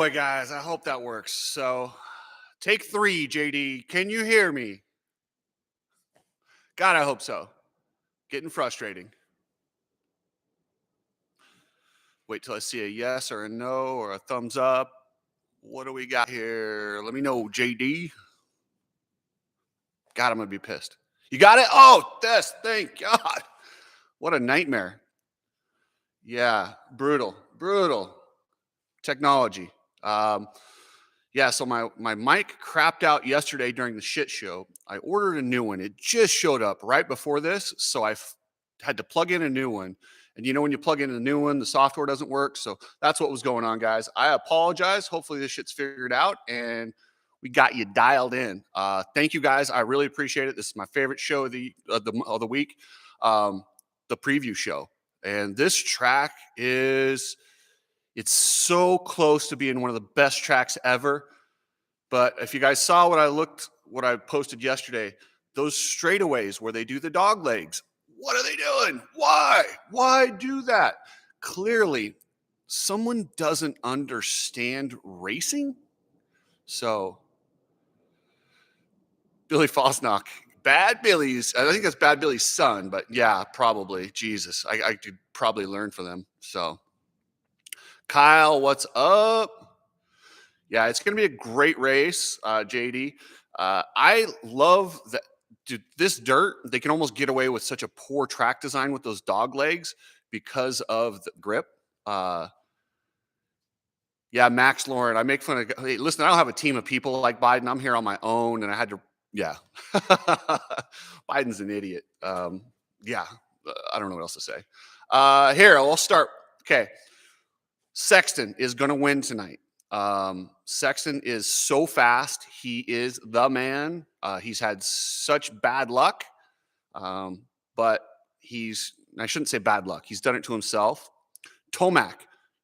Boy, guys, I hope that works. So, take three, JD. Can you hear me? God, I hope so. Getting frustrating. Wait till I see a yes or a no or a thumbs up. What do we got here? Let me know, JD. God, I'm going to be pissed. You got it? Oh, this. Thank God. What a nightmare. Yeah, brutal. Brutal. Technology. Um, Yeah, so my mic crapped out yesterday during the shit show. I ordered a new one. It just showed up right before this, so had to plug in a new one. And you know when you plug in a new one, the software doesn't work. So that's what was going on, guys. I apologize. Hopefully this shit's figured out and we got you dialed in. Thank you guys. I really appreciate it. This is my favorite show of the week, um, the preview show. And this track is it's so close to being one of the best tracks ever. But if you guys saw what I posted yesterday, those straightaways where they do the dog legs, what are they doing? Why? Why do that? Clearly, someone doesn't understand racing. So, Billy Fosnock, Bad Billy's, I think that's Bad Billy's son, but yeah, probably. Jesus, I could probably learn from them. So, Kyle, what's up? Yeah, it's going to be a great race, JD. I love that. Dude, this dirt, they can almost get away with such a poor track design with those dog legs because of the grip. Yeah, Max Lauren, I make fun of. Hey, listen, I don't have a team of people like Biden. I'm here on my own, and I had to. Yeah, Biden's an idiot. Yeah, I don't know what else to say. Here, I'll start. Okay, Sexton is going to win tonight. Sexton is so fast. He is the man. He's had such bad luck, but I shouldn't say bad luck. He's done it to himself. Tomac,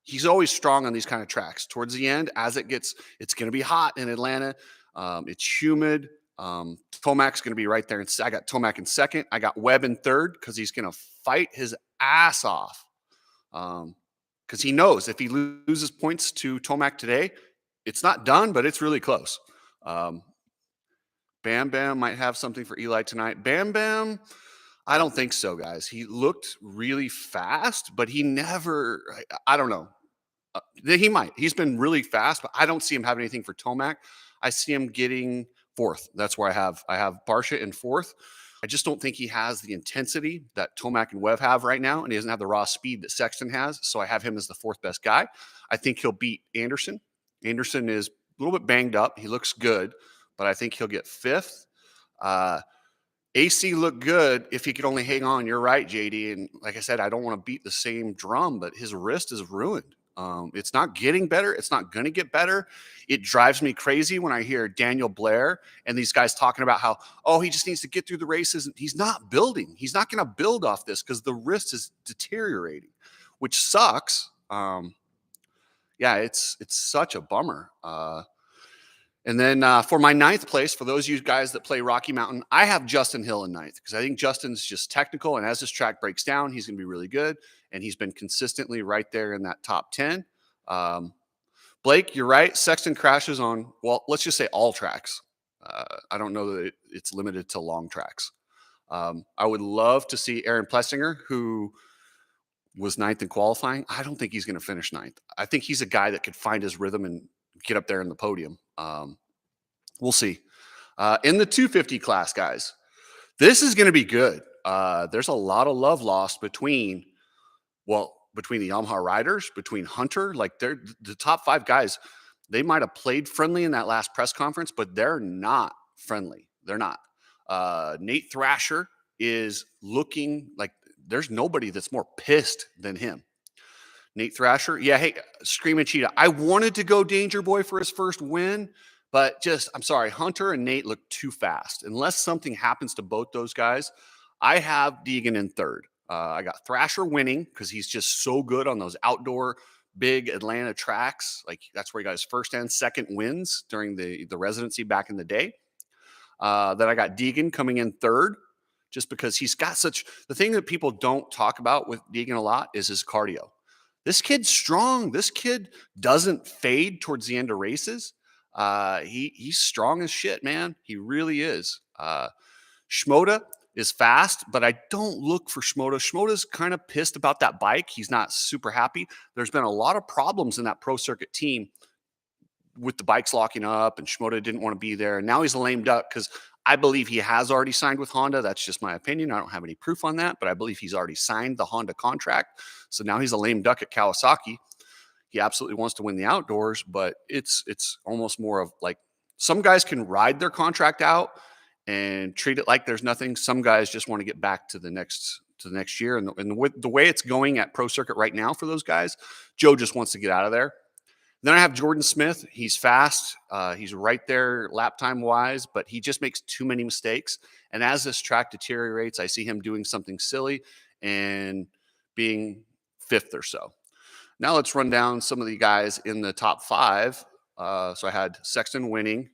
he's always strong on these kind of tracks. Towards the end, it's going to be hot in Atlanta. It's humid. Tomac's going to be right there. I got Tomac in second. I got Webb in third because he's going to fight his ass off. Because he knows if he loses points to Tomac today, it's not done, but it's really close. Bam Bam might have something for Eli tonight. Bam Bam, I don't think so, guys. He looked really fast, but he never, I don't know. He might. He's been really fast, but I don't see him having anything for Tomac. I see him getting fourth. That's where I have Barsha in fourth. I just don't think he has the intensity that Tomac and Webb have right now, and he doesn't have the raw speed that Sexton has. So I have him as the fourth best guy. I think he'll beat Anderson. Anderson is a little bit banged up. He looks good, but I think he'll get fifth. AC looked good if he could only hang on. You're right, JD. And like I said, I don't want to beat the same drum, but his wrist is ruined. It's not getting better. It's not going to get better. It drives me crazy when I hear Daniel Blair and these guys talking about how, oh, he just needs to get through the races. He's not building. He's not going to build off this because the wrist is deteriorating, which sucks. Yeah, it's such a bummer. And then for my ninth place, for those of you guys that play Rocky Mountain, I have Justin Hill in ninth because I think Justin's just technical. And as this track breaks down, he's going to be really good. And he's been consistently right there in that top 10. Blake, you're right. Sexton crashes on, well, let's just say all tracks. I don't know that it's limited to long tracks. I would love to see Aaron Plessinger, who was ninth in qualifying. I don't think he's going to finish ninth. I think he's a guy that could find his rhythm and get up there in the podium. We'll see. In the 250 class, guys, this is going to be good. There's a lot of love lost between the Yamaha riders, between Hunter, like they're the top five guys. They might have played friendly in that last press conference, but they're not friendly. They're not. Nate Thrasher is looking like there's nobody that's more pissed than him. Nate Thrasher. Yeah, hey, Screaming Cheetah. I wanted to go Danger Boy for his first win, but I'm sorry, Hunter and Nate look too fast. Unless something happens to both those guys, I have Deegan in third. I got Thrasher winning because he's just so good on those outdoor big Atlanta tracks. Like that's where he got his first and second wins during the residency back in the day. Then I got Deegan coming in third just because he's got the thing that people don't talk about with Deegan a lot is his cardio. This kid's strong. This kid doesn't fade towards the end of races. He's strong as shit, man. He really is. Schmoda is fast, but I don't look for Schmoda. Schmoda's kind of pissed about that bike. He's not super happy. There's been a lot of problems in that pro circuit team with the bikes locking up, and Schmoda didn't want to be there. And now he's a lame duck because I believe he has already signed with Honda. That's just my opinion. I don't have any proof on that, but I believe he's already signed the Honda contract. So now he's a lame duck at Kawasaki. He absolutely wants to win the outdoors, but it's almost more of like some guys can ride their contract out and treat it like there's nothing. Some guys just want to get back to the next year. And the way it's going at pro circuit right now for those guys, Joe just wants to get out of there. Then I have Jordan Smith. He's fast. He's right there lap time wise, but he just makes too many mistakes. And as this track deteriorates, I see him doing something silly and being fifth or so. Now let's run down some of the guys in the top five. So I had Sexton winning,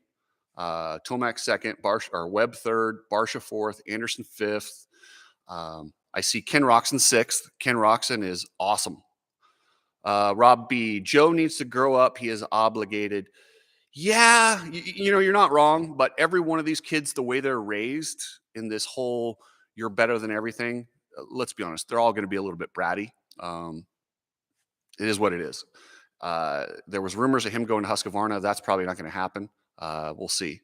Tomac second, Webb third, Barsha fourth, Anderson fifth. I see Ken Roxon sixth. Ken Roxon is awesome. Rob B. Joe needs to grow up. He is obligated. Yeah, you're not wrong, but every one of these kids, the way they're raised in this whole you're better than everything, let's be honest, they're all going to be a little bit bratty. It is what it is. There was rumors of him going to Husqvarna. That's probably not going to happen. We'll see.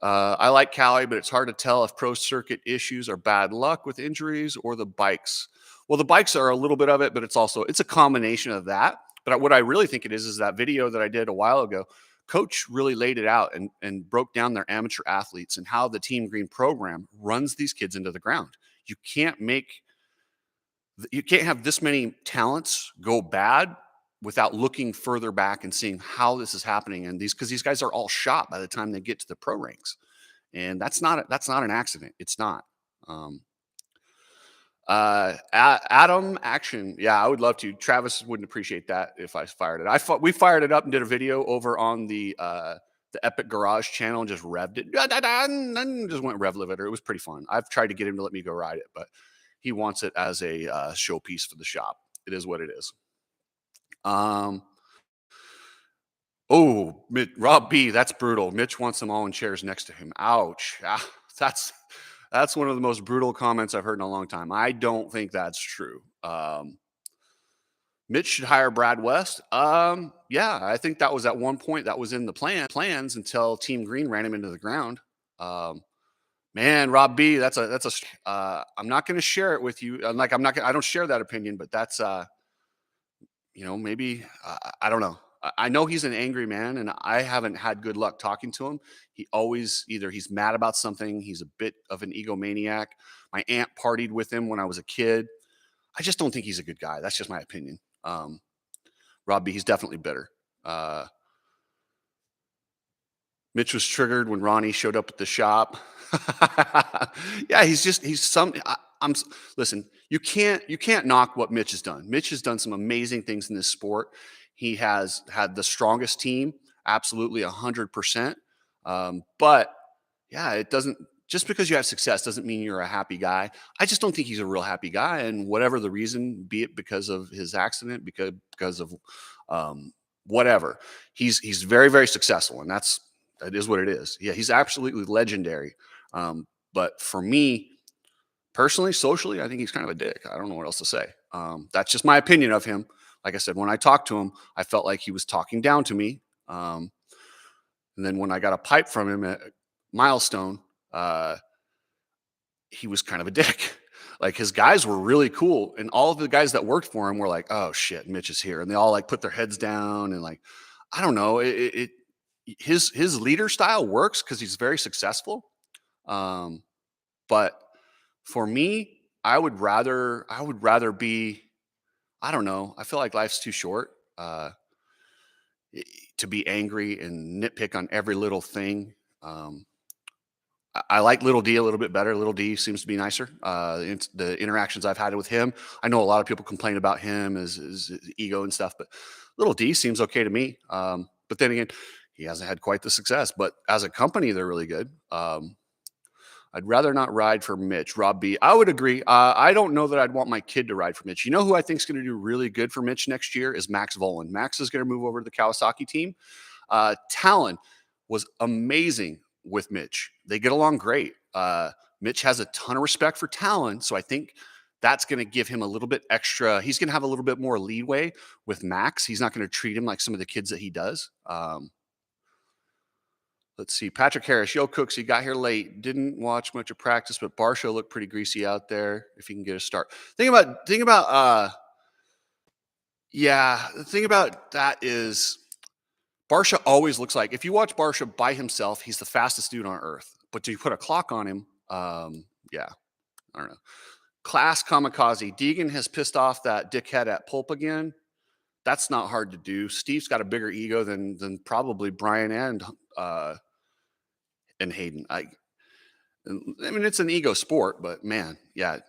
I like Cali, but it's hard to tell if pro circuit issues are bad luck with injuries or the bikes. Well, the bikes are a little bit of it, but it's a combination of that. But what I really think it is that video that I did a while ago, Coach really laid it out and broke down their amateur athletes and how the Team Green program runs these kids into the ground. You can't have this many talents go bad without looking further back and seeing how this is happening. And because these guys are all shot by the time they get to the pro ranks. And that's not an accident. It's not. Adam Action. Yeah, I would love to. Travis wouldn't appreciate that if I fired it. We fired it up and did a video over on the Epic Garage channel and just revved it. And just went rev limiter. It was pretty fun. I've tried to get him to let me go ride it, but he wants it as a showpiece for the shop. It is what it is. Rob B, that's brutal. Mitch wants them all in chairs next to him. Ouch. That's one of the most brutal comments I've heard in a long time. I don't think that's true. Mitch should hire Brad West. Yeah, I think that was at one point that was in the plans until Team Green ran him into the ground. Man, Rob B, I'm not going to share it with you. I don't share that opinion, but that's, maybe, I don't know. I know he's an angry man, and I haven't had good luck talking to him. He always he's mad about something. He's a bit of an egomaniac. My aunt partied with him when I was a kid. I just don't think he's a good guy. That's just my opinion. Robbie, he's definitely bitter. Mitch was triggered when Ronnie showed up at the shop. Yeah, listen, you can't knock what Mitch has done. Mitch has done some amazing things in this sport. He has had the strongest team, absolutely 100%. But yeah, it doesn't, just because you have success doesn't mean you're a happy guy. I just don't think he's a real happy guy. And whatever the reason, be it because of his accident, because of whatever, he's very, very successful. And that is what it is. Yeah, he's absolutely legendary. But for me, personally, socially, I think he's kind of a dick. I don't know what else to say. That's just my opinion of him. Like I said, when I talked to him, I felt like he was talking down to me. And then when I got a pipe from him at Milestone, he was kind of a dick. Like, his guys were really cool. And all of the guys that worked for him were like, oh shit, Mitch is here. And they all like put their heads down and like, I don't know. His leader style works because he's very successful. But for me, I would rather be, I don't know. I feel like life's too short to be angry and nitpick on every little thing. I like Little D a little bit better. Little D seems to be nicer. The interactions I've had with him, I know a lot of people complain about him, his ego and stuff, but Little D seems okay to me. But then again, he hasn't had quite the success. But as a company, they're really good. I'd rather not ride for Mitch. Rob B. I would agree. I don't know that I'd want my kid to ride for Mitch. You know who I think is going to do really good for Mitch next year is Max Volan. Max is going to move over to the Kawasaki team. Talon was amazing with Mitch. They get along great. Mitch has a ton of respect for Talon, so I think that's going to give him a little bit extra. He's going to have a little bit more leeway with Max. He's not going to treat him like some of the kids that he does. Let's see. Patrick Harris, yo, Cooks, he got here late. Didn't watch much of practice, but Barsha looked pretty greasy out there. If he can get a start, the thing about the thing about that is Barsha always looks like, if you watch Barsha by himself, he's the fastest dude on earth. But do you put a clock on him? Yeah, I don't know. Class Kamikaze. Deegan has pissed off that dickhead at Pulp again. That's not hard to do. Steve's got a bigger ego than probably Brian and Hayden. I mean, it's an ego sport, but man, yeah,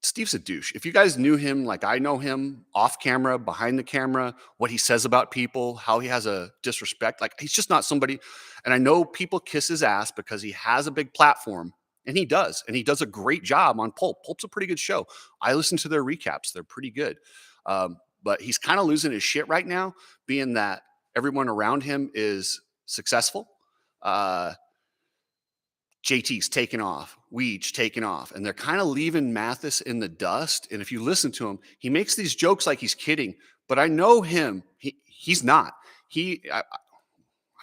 Steve's a douche. If you guys knew him like I know him, off camera, behind the camera, what he says about people, how he has a disrespect, like he's just not somebody. And I know people kiss his ass because he has a big platform, and he does a great job on Pulp. Pulp's a pretty good show. I listen to their recaps; they're pretty good. But he's kind of losing his shit right now, being that everyone around him is successful. JT's taken off, Weege taken off, and they're kind of leaving Mathis in the dust. And if you listen to him, he makes these jokes like he's kidding, but I know him. He's not. I've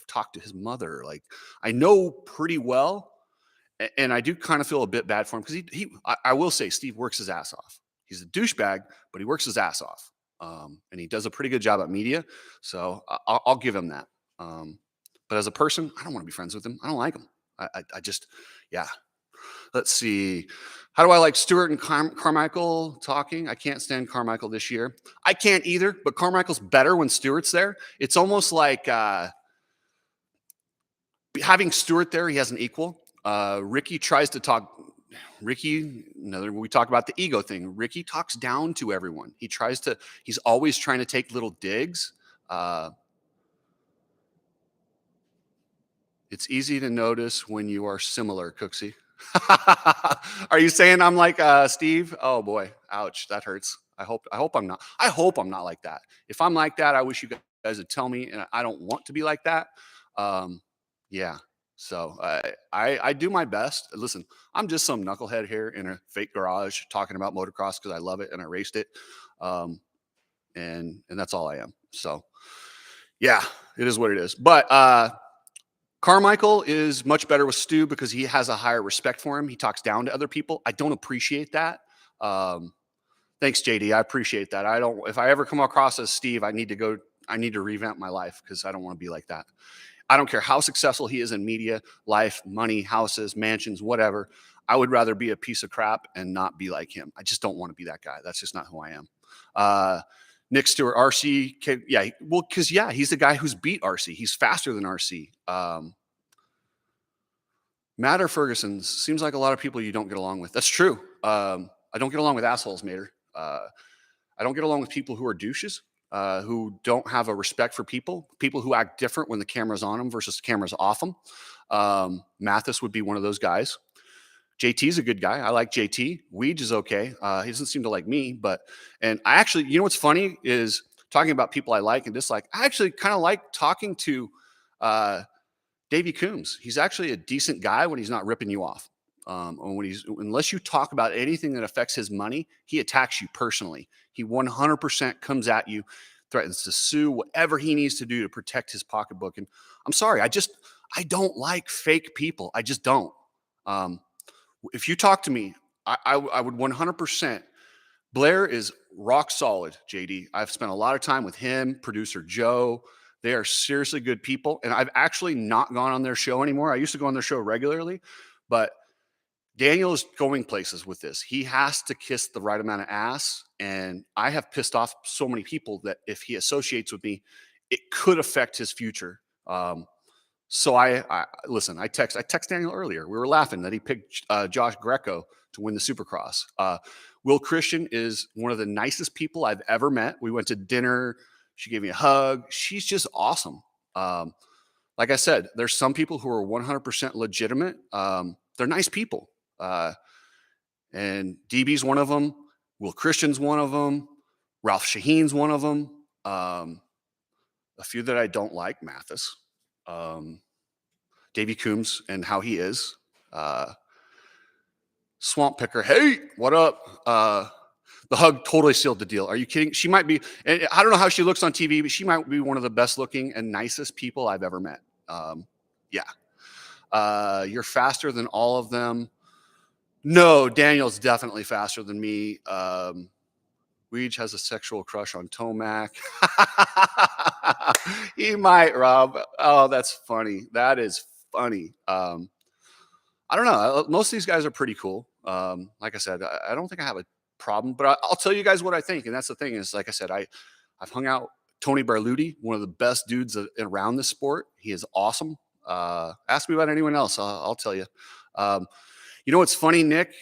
talked to his mother. Like, I know pretty well, and I do kind of feel a bit bad for him because I will say Steve works his ass off. He's a douchebag, but he works his ass off, and he does a pretty good job at media. So I'll give him that. But as a person, I don't want to be friends with him. I don't like him. I just, yeah. Let's see. How do I like Stewart and Carmichael talking? I can't stand Carmichael this year. I can't either, but Carmichael's better when Stewart's there. It's almost like having Stewart there, he has an equal. Ricky tries to talk. We talk about the ego thing. Ricky talks down to everyone. He's always trying to take little digs. It's easy to notice when you are similar, Cooksey. Are you saying I'm like Steve? Oh boy, ouch, that hurts. I hope I'm not. I hope I'm not like that. If I'm like that, I wish you guys would tell me, and I don't want to be like that. Yeah. So I do my best. Listen, I'm just some knucklehead here in a fake garage talking about motocross because I love it and I raced it, and that's all I am. So yeah, it is what it is. But Carmichael is much better with Stu because he has a higher respect for him. He talks down to other people. I don't appreciate that. Thanks, JD. I appreciate that. If I ever come across as Steve, I need to revamp my life because I don't want to be like that. I don't care how successful he is in media, life, money, houses, mansions, whatever. I would rather be a piece of crap and not be like him. I just don't want to be that guy. That's just not who I am. Nick Stewart, RC, yeah, well, because he's the guy who's beat RC. He's faster than RC. Matter Ferguson seems like a lot of people you don't get along with. That's true. I don't get along with assholes, Mater. I don't get along with people who are douches, who don't have a respect for people who act different when the camera's on them versus the camera's off them. Mathis would be one of those guys. JT's a good guy. I like JT. Weege is okay. He doesn't seem to like me, and I actually, you know what's funny is talking about people I like and dislike. I actually kind of like talking to Davey Coombs. He's actually a decent guy when he's not ripping you off. Unless you talk about anything that affects his money, he attacks you personally. He 100% comes at you, threatens to sue, whatever he needs to do to protect his pocketbook. And I'm sorry, I don't like fake people. I just don't. If you talk to me, I would 100%. Blair is rock solid, JD. I've spent a lot of time with him, producer Joe. They are seriously good people. And I've actually not gone on their show anymore. I used to go on their show regularly, but Daniel is going places with this. He has to kiss the right amount of ass. And I have pissed off so many people that if he associates with me, it could affect his future. So I listen, I text Daniel earlier. We were laughing that he picked Josh Greco to win the Supercross. Will Christian is one of the nicest people I've ever met. We went to dinner. She gave me a hug. She's just awesome. Like I said, there's some people who are 100% legitimate. they're nice people. And DB's one of them. Will Christian's one of them. Ralph Shaheen's one of them. A few that I don't like, Mathis. Davy Coombs and how he is. Swamp Picker, hey, what up? The hug totally sealed the deal. Are you kidding? She might be, and I don't know how she looks on TV, but she might be one of the best looking and nicest people I've ever met. Yeah. You're faster than all of them. No, Daniel's definitely faster than me. Weege has a sexual crush on Tomac. He might, Rob. Oh, that's funny. That is funny. I don't know. Most of these guys are pretty cool. Like I said, I don't think I have a problem, but I'll tell you guys what I think. And that's the thing is, like I said, I've hung out Tony Barluti, one of the best dudes around this sport. He is awesome. Ask me about anyone else. I'll tell you. You know what's funny, Nick?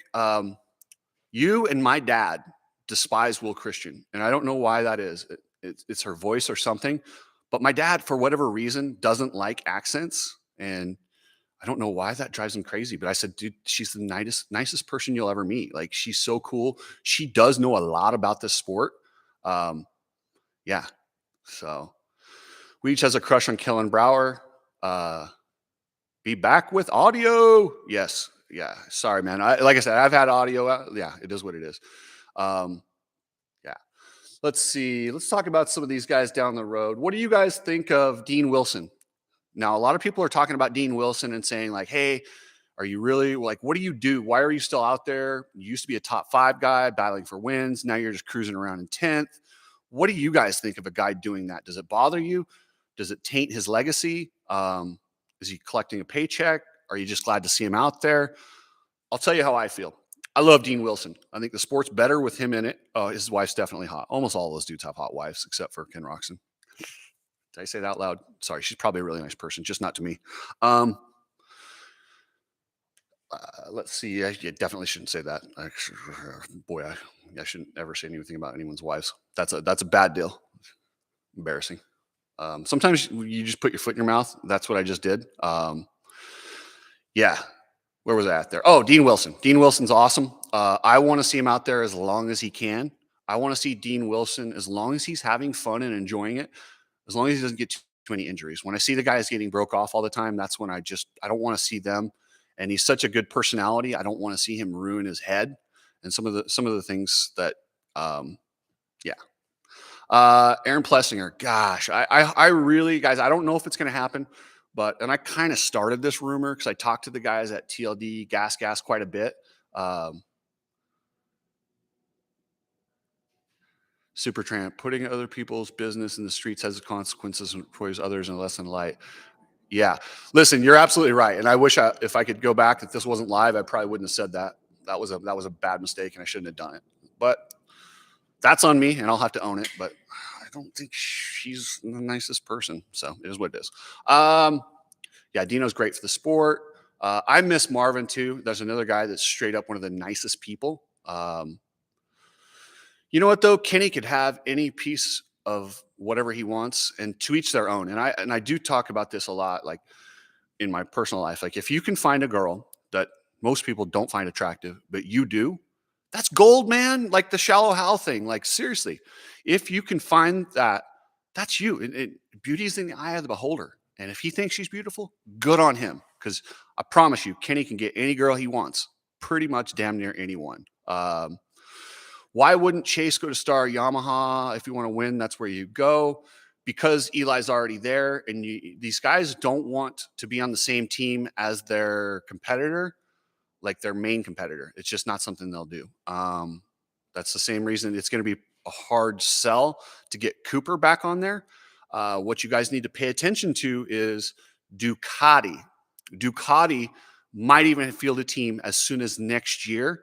You and my dad despise Will Christian, and I don't know why that is. It's her voice or something. But my dad, for whatever reason, doesn't like accents, and I don't know why that drives him crazy. But I said, dude, she's the nicest person you'll ever meet. Like, she's so cool. She does know a lot about this sport. Yeah. So we each has a crush on Kellen Brower. Be back with audio. Yes. Yeah. Sorry, man. Like I said, I've had audio. Yeah, it is what it is. Yeah. Let's see. Let's talk about some of these guys down the road. What do you guys think of Dean Wilson? Now, a lot of people are talking about Dean Wilson and saying, like, hey, are you really, like, what do you do? Why are you still out there? You used to be a top 5 guy battling for wins. Now you're just cruising around in 10th. What do you guys think of a guy doing that? Does it bother you? Does it taint his legacy? Is he collecting a paycheck? Are you just glad to see him out there? I'll tell you how I feel. I love Dean Wilson. I think the sport's better with him in it. Oh, his wife's definitely hot. Almost all those dudes have hot wives, except for Ken Roxon. Did I say that out loud? Sorry, she's probably a really nice person, just not to me. Let's see. I definitely shouldn't say that. Boy, I shouldn't ever say anything about anyone's wives. That's a bad deal. Embarrassing. Sometimes you just put your foot in your mouth. That's what I just did. Yeah. Where was I at there? Oh, Dean Wilson. Dean Wilson's awesome. I want to see him out there as long as he can. I want to see Dean Wilson as long as he's having fun and enjoying it, as long as he doesn't get too many injuries. When I see the guys getting broke off all the time, that's when I don't want to see them. And he's such a good personality. I don't want to see him ruin his head. And some of the things that, yeah. Aaron Plessinger, gosh, I really, guys, I don't know if it's going to happen, and I kind of started this rumor because I talked to the guys at TLD Gas quite a bit. Supertramp, putting other people's business in the streets has consequences and employs others in a lesson light. Yeah. Listen, you're absolutely right. And I wish if I could go back, if this wasn't live, I probably wouldn't have said that. That was a bad mistake and I shouldn't have done it. But that's on me and I'll have to own it. But I don't think she's the nicest person. So it is what it is. Yeah, Dino's great for the sport. I miss Marvin too. There's another guy that's straight up one of the nicest people. You know what though? Kenny could have any piece of whatever he wants, and to each their own. And I do talk about this a lot, like in my personal life. Like if you can find a girl that most people don't find attractive, but you do, that's gold, man. Like the Shallow Hal thing. Like seriously, if you can find that, that's you. Beauty is in the eye of the beholder. And if he thinks she's beautiful, good on him. Because I promise you, Kenny can get any girl he wants. Pretty much damn near anyone. Why wouldn't Chase go to Star Yamaha? If you want to win, that's where you go. Because Eli's already there, and these guys don't want to be on the same team as their competitor, like their main competitor. It's just not something they'll do. That's the same reason it's going to be a hard sell to get Cooper back on there. What you guys need to pay attention to is Ducati. Ducati might even field a team as soon as next year.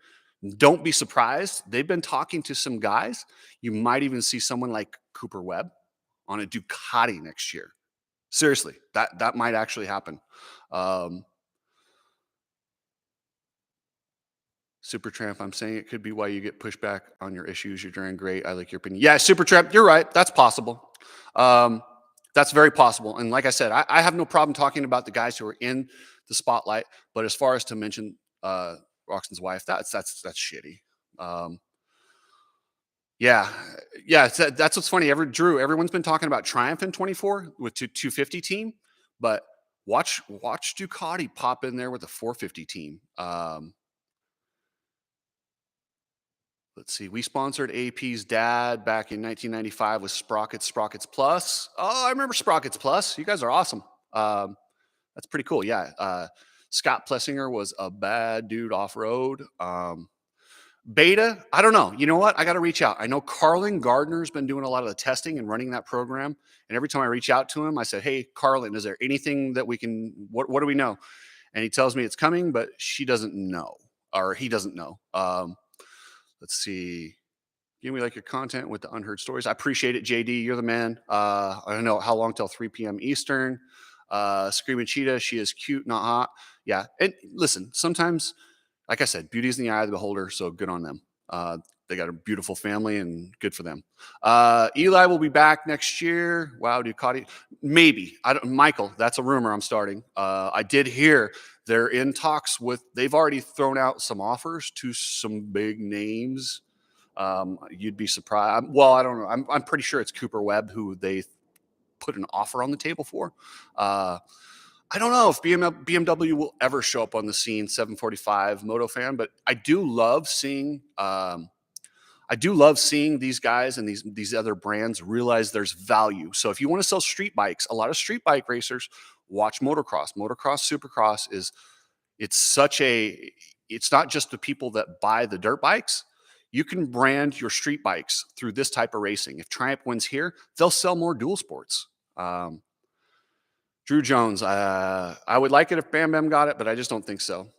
Don't be surprised. They've been talking to some guys. You might even see someone like Cooper Webb on a Ducati next year. Seriously, that might actually happen. Supertramp, I'm saying it could be why you get pushback on your issues. You're doing great. I like your opinion. Yeah, Supertramp, you're right. That's possible. That's very possible. And like I said, I have no problem talking about the guys who are in the spotlight. But as far as to mention Roxon's wife, that's shitty. Um, yeah, yeah. That's what's funny. Drew, everyone's been talking about Triumph in 24 with 250 team, but watch Ducati pop in there with a 450 team. Let's see. We sponsored AP's dad back in 1995 with Sprockets Plus. Oh, I remember Sprockets Plus. You guys are awesome. That's pretty cool. Yeah. Scott Plessinger was a bad dude off road. Beta, I don't know. You know what? I got to reach out. I know Carlin Gardner's been doing a lot of the testing and running that program. And every time I reach out to him, I said, "Hey, Carlin, is there anything that we can? What do we know?" And he tells me it's coming, but she doesn't know, or he doesn't know. Let's see. Give me like your content with the unheard stories. I appreciate it, JD. You're the man. I don't know how long till 3 p.m. Eastern. Screaming Cheetah, she is cute, not hot. Yeah. And listen, sometimes, like I said, beauty's in the eye of the beholder. So good on them. They got a beautiful family and good for them. Eli will be back next year. Wow, Ducati. Maybe. I don't Michael, that's a rumor I'm starting. I did hear they're in talks with, they've already thrown out some offers to some big names. You'd be surprised. Well, I don't know. I'm pretty sure it's Cooper Webb who they put an offer on the table for. I don't know if BMW will ever show up on the scene. 745 Moto fan, but I do love seeing. I do love seeing these guys and these other brands realize there's value. So if you want to sell street bikes, a lot of street bike racers watch motocross. Motocross, supercross is it's such a it's not just the people that buy the dirt bikes. You can brand your street bikes through this type of racing. If Triumph wins here, they'll sell more dual sports. Drew Jones, I would like it if Bam Bam got it, but I just don't think so.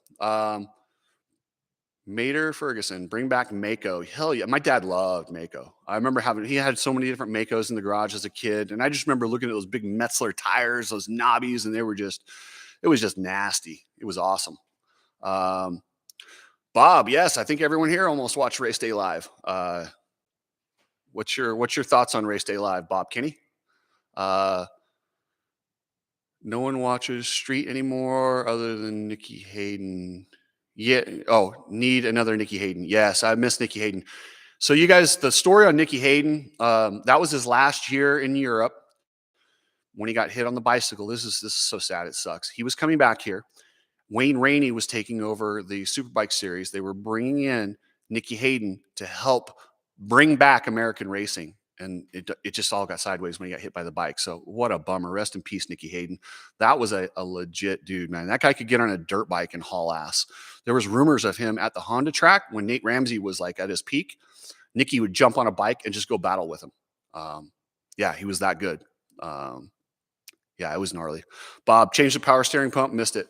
Mater Ferguson, bring back Mako. Hell yeah. My dad loved Mako. I remember he had so many different Makos in the garage as a kid. And I just remember looking at those big Metzler tires, those knobbies, and it was just nasty. It was awesome. Bob, yes, I think everyone here almost watched Race Day Live. What's your thoughts on Race Day Live, Bob Kinney? No one watches Street anymore other than Nicky Hayden. Yeah. Oh, need another Nicky Hayden. Yes, I miss Nicky Hayden. So you guys, the story on Nicky Hayden, that was his last year in Europe when he got hit on the bicycle. This is so sad. It sucks. He was coming back here. Wayne Rainey was taking over the Superbike series. They were bringing in Nicky Hayden to help bring back American racing. And it just all got sideways when he got hit by the bike. So what a bummer. Rest in peace, Nicky Hayden. That was a legit dude, man. That guy could get on a dirt bike and haul ass. There was rumors of him at the Honda track when Nate Ramsey was like at his peak. Nicky would jump on a bike and just go battle with him. Yeah, he was that good. Yeah, it was gnarly. Bob, changed the power steering pump, missed it.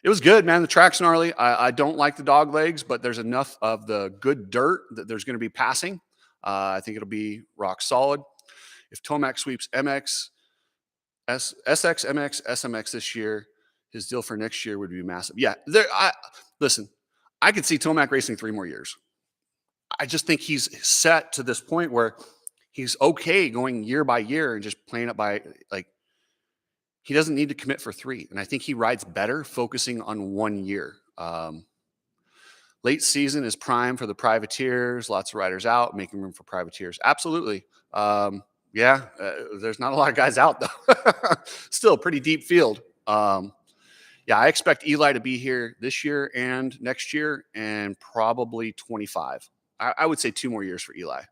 It was good, man. The track's gnarly. I don't like the dog legs, but there's enough of the good dirt that there's going to be passing. I think it'll be rock solid. If Tomac sweeps MX, SX, MX, SMX this year, his deal for next year would be massive. Yeah, listen, I could see Tomac racing 3 more years. I just think he's set to this point where he's okay going year by year and just playing it by like he doesn't need to commit for 3. And I think he rides better focusing on 1 year. Late season is prime for the privateers. Lots of riders out, making room for privateers. Absolutely. Yeah, there's not a lot of guys out though. Still pretty deep field. Yeah, I expect Eli to be here this year and next year and probably 25. I would say 2 more years for Eli.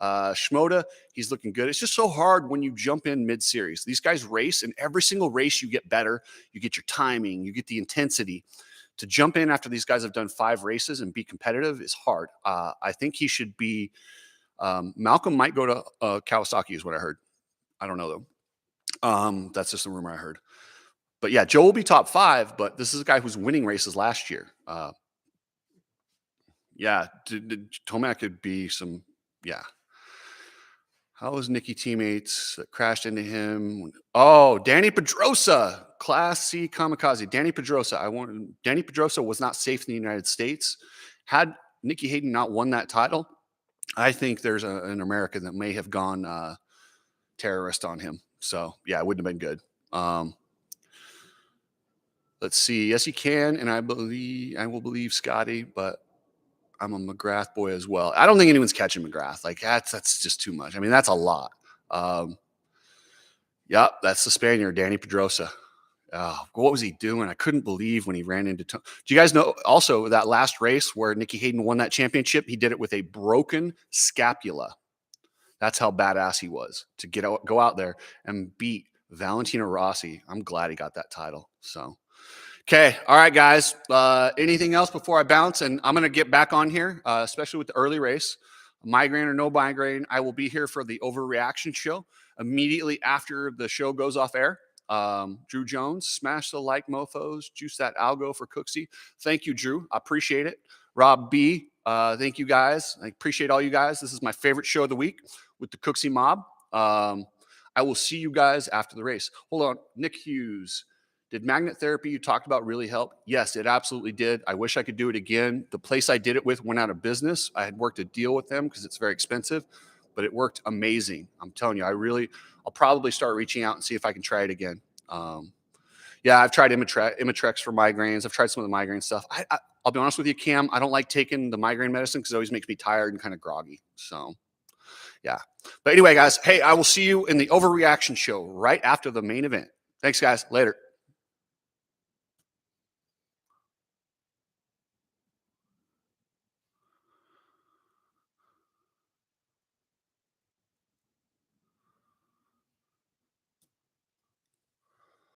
Shimoda, he's looking good. It's just so hard when you jump in mid-series. These guys race, and every single race you get better. You get your timing, you get the intensity. To jump in after these guys have done 5 races and be competitive is hard. I think he should be. Malcolm might go to Kawasaki, is what I heard. I don't know though. That's just a rumor I heard. But yeah, Joe will be top 5. But this is a guy who's winning races last year. Yeah, Tomac could be some. Yeah. How was Nicky teammates that crashed into him? Oh, Danny Pedrosa, Class C kamikaze. Danny Pedrosa. Danny Pedrosa was not safe in the United States. Had Nicky Hayden not won that title, I think there's an American that may have gone terrorist on him. So yeah, it wouldn't have been good. Let's see. Yes, he can, and I will believe Scotty, but I'm a McGrath boy as well. I don't think anyone's catching McGrath. Like that's just too much. I mean, that's a lot. Yep, that's the Spaniard, Danny Pedrosa. What was he doing? I couldn't believe when he ran into. Do you guys know also that last race where Nicky Hayden won that championship? He did it with a broken scapula. That's how badass he was to go out there and beat Valentino Rossi. I'm glad he got that title. So, okay. All right, guys. Anything else before I bounce? And I'm going to get back on here, especially with the early race. Migraine or no migraine, I will be here for the overreaction show immediately after the show goes off air. Drew Jones, smash the like mofos, juice that algo for Cooksey. Thank you, Drew. I appreciate it. Rob B, thank you guys. I appreciate all you guys. This is my favorite show of the week with the Cooksey mob. I will see you guys after the race. Hold on. Nick Hughes. Did magnet therapy you talked about really help? Yes, it absolutely did. I wish I could do it again. The place I did it with went out of business. I had worked a deal with them because it's very expensive, but it worked amazing. I'm telling you, I'll probably start reaching out and see if I can try it again. Yeah, I've tried Imitrex for migraines. I've tried some of the migraine stuff. I'll be honest with you, Cam, I don't like taking the migraine medicine because it always makes me tired and kind of groggy. So, yeah. But anyway, guys, hey, I will see you in the overreaction show right after the main event. Thanks, guys. Later.